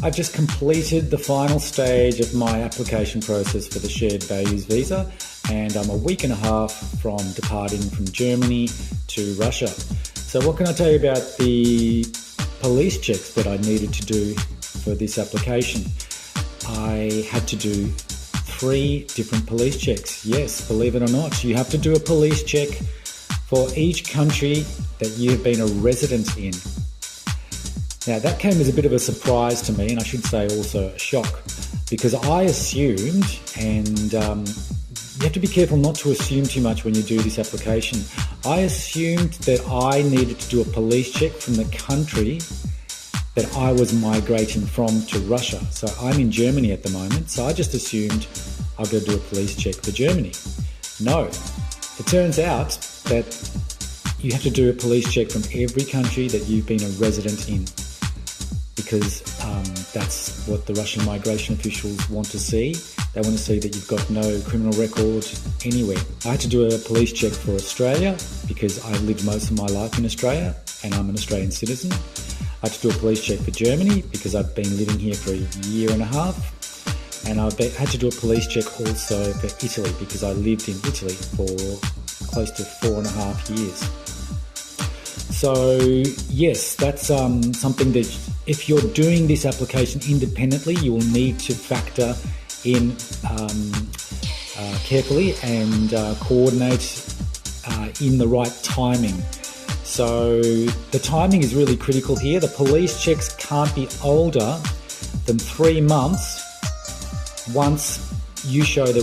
I've just completed the final stage of my application process for the Shared Values Visa, and I'm a week and a half from departing from Germany to Russia. So what can I tell you about the police checks that I needed to do for this application? I had to do 3 different police checks. Yes, believe it or not, you have to do a police check for each country that you've been a resident in. Now that came as a bit of a surprise to me, and I should say also a shock, because I assumed, and you have to be careful not to assume too much when you do this application. I assumed that I needed to do a police check from the country that I was migrating from to Russia. So I'm in Germany at the moment, so I just assumed I'll go do a police check for Germany. No, it turns out that you have to do a police check from every country that you've been a resident in, because that's what the Russian migration officials want to see. They want to see that you've got no criminal record anywhere. I had to do a police check for Australia because I've lived most of my life in Australia and I'm an Australian citizen. I had to do a police check for Germany because I've been living here for a year and a half. And I had to do a police check also for Italy because I lived in Italy for close to 4.5 years. So yes, that's something that if you're doing this application independently, you will need to factor in carefully and coordinate in the right timing. So the timing is really critical here. The police checks can't be older than 3 months once you show the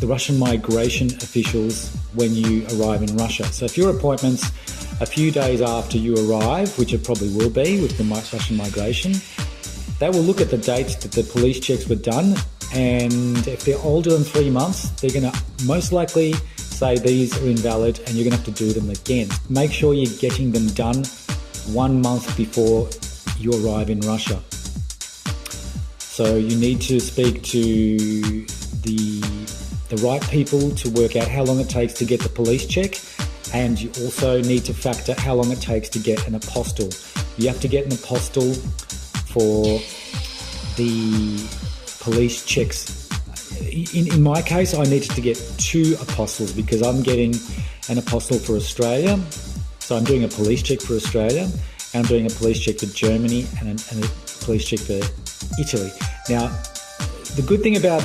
Russian migration officials when you arrive in Russia. So if your appointment's a few days after you arrive, which it probably will be with the Russian migration, they will look at the dates that the police checks were done, and if they're older than 3 months, they're going to most likely say these are invalid and you're going to have to do them again. Make sure you're getting them done 1 month before you arrive in Russia. So you need to speak to the right people to work out how long it takes to get the police check, and you also need to factor how long it takes to get an apostille. You have to get an apostille for the police checks. In my case, I needed to get 2 apostilles because I'm getting an apostille for Australia. So I'm doing a police check for Australia, and I'm doing a police check for Germany and a police check for Italy. Now, the good thing about,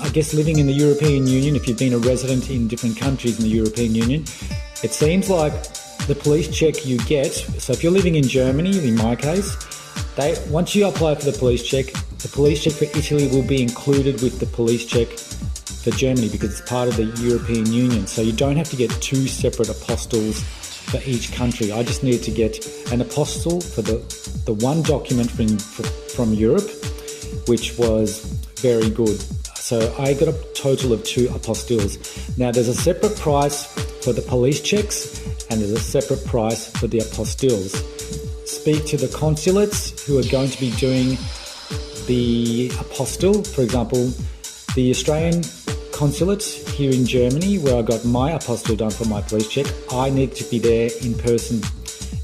I guess, living in the European Union, if you've been a resident in different countries in the European Union, it seems like the police check you get, so if you're living in Germany, in my case, once you apply for the police check for Italy will be included with the police check for Germany because it's part of the European Union. So you don't have to get 2 separate apostilles for each country. I just needed to get an apostille for the one document from Europe, which was very good. So I got a total of 2 apostilles. Now there's a separate price for the police checks and there's a separate price for the apostilles. Speak to the consulates who are going to be doing the apostille. For example, the Australian consulate here in Germany, where I got my apostille done for my police check, I need to be there in person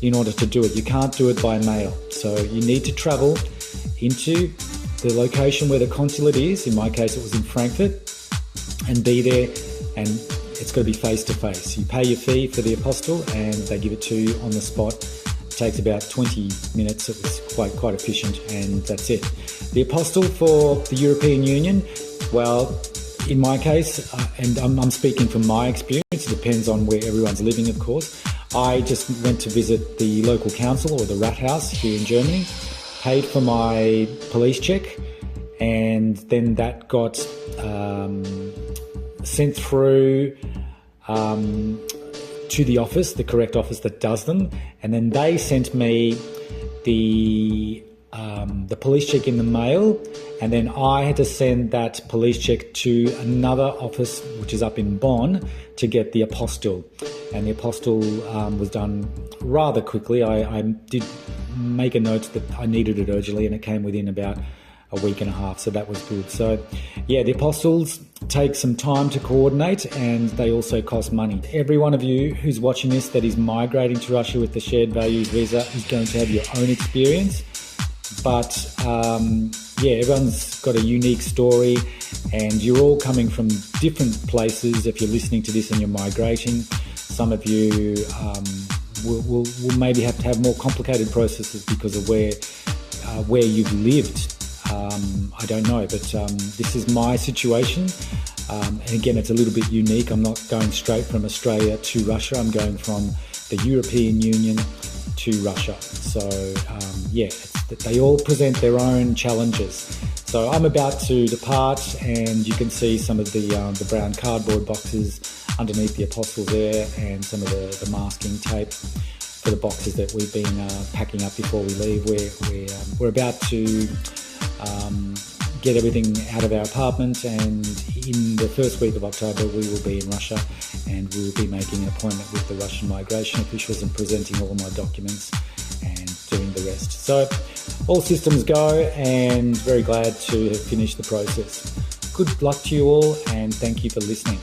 in order to do it. You can't do it by mail. So you need to travel into the location where the consulate is. In my case, it was in Frankfurt, and be there, and it's got to be face to face. You pay your fee for the apostille and they give it to you on the spot. It takes about 20 minutes. It was quite efficient, and that's it. The apostille for the European Union, well, in my case, and I'm speaking from my experience, it depends on where everyone's living, of course. I just went to visit the local council or the Rathaus here in Germany, paid for my police check, and then that got sent through to the office, the correct office that does them, and then they sent me the police check in the mail, and then I had to send that police check to another office which is up in Bonn to get the apostille, and the apostille was done rather quickly. I did make a note that I needed it urgently, and it came within about a week and a half, so that was good. So yeah, the apostilles take some time to coordinate, and they also cost money. Every one of you who's watching this that is migrating to Russia with the Shared Values Visa is going to have your own experience. But everyone's got a unique story, and you're all coming from different places. If you're listening to this and you're migrating, some of you will maybe have to have more complicated processes because of where you've lived. I don't know, but this is my situation. And again, it's a little bit unique. I'm not going straight from Australia to Russia. I'm going from the European Union to Russia. So they all present their own challenges. So I'm about to depart, and you can see some of the brown cardboard boxes underneath the Apostles there, and some of the masking tape for the boxes that we've been packing up before we leave. We're about to get everything out of our apartment, and in the first week of October we will be in Russia, and we will be making an appointment with the Russian migration officials and presenting all my documents and doing the rest. So all systems go, and very glad to have finished the process. Good luck to you all, and thank you for listening.